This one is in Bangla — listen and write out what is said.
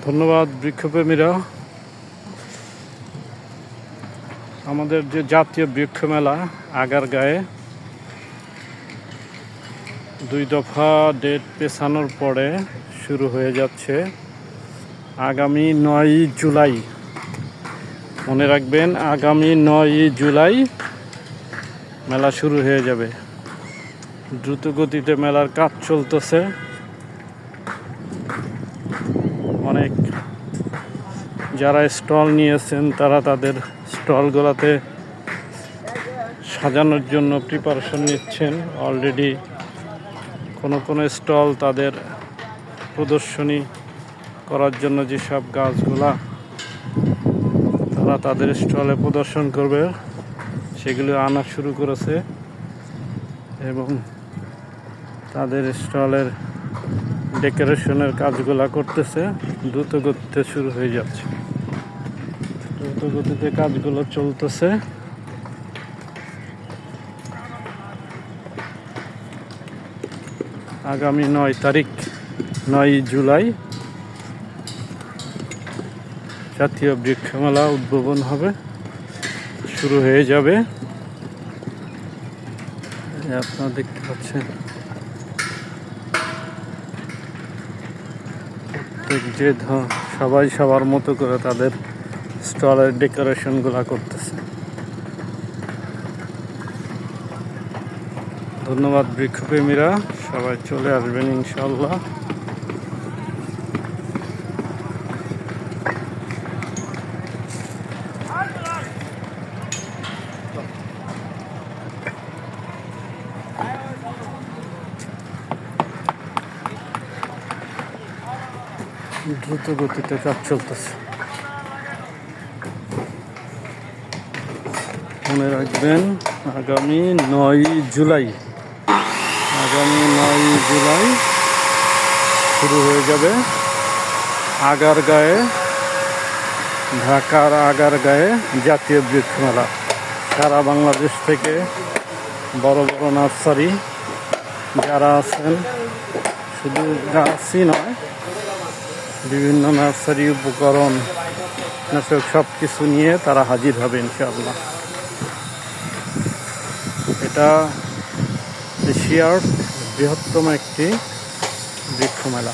ধন্যবাদ বৃক্ষপ্রেমীরা। আমাদের যে জাতীয় বৃক্ষ মেলা আগারগাঁয়ে 2 দফা ডেট পেছানোর পরে শুরু হয়ে যাচ্ছে আগামী 9 জুলাই। মনে রাখবেন, আগামী 9 জুলাই মেলা শুরু হয়ে যাবে। দ্রুত গতিতে মেলার কাজ চলতেছে। অনেক যারা স্টল নিয়েছেন তারা তাদের স্টলগুলোতে সাজানোর জন্য প্রিপারেশন নিচ্ছেন। অলরেডি কোনো স্টল তাদের প্রদর্শনী করার জন্য যেসব গাছগুলা তারা তাদের স্টলে প্রদর্শন করবে সেগুলো আনা শুরু করেছে এবং তাদের স্টলের ডেকোরেশনের কাজগুলা করতেছে। দ্রুত গতিতে শুরু হয়ে যাচ্ছে, দ্রুত গতিতে কাজগুলো চলতেছে। আগামী 9 জুলাই জাতীয় বৃক্ষ মেলা উদ্বোধন হবে, শুরু হয়ে যাবে। আপনারা দেখতে পাচ্ছেন সবাই সবার মতো করে তাদের স্টলের ডেকোরেশনগুলো করতেছে। ধন্যবাদ বৃক্ষপ্রেমীরা, সবাই চলে আসবেন ইনশাল্লাহ। দ্রুত গতিতে কাজ চলতেছে। মনে রাখবেন, আগামী 9 জুলাই শুরু হয়ে যাবে আগারগাঁয়ে, ঢাকার আগারগাঁয়ে জাতীয় বৃক্ষ মেলা। সারা বাংলাদেশ থেকে বড় বড় নার্সারি যারা আছেন, শুধু গাছই নয়, বিভিন্ন নার্সারি উপকরণ সব কিছু নিয়ে তারা হাজির হবে ইনশাআল্লাহ। এটা এশিয়ার বৃহত্তম একটি বৃক্ষ মেলা।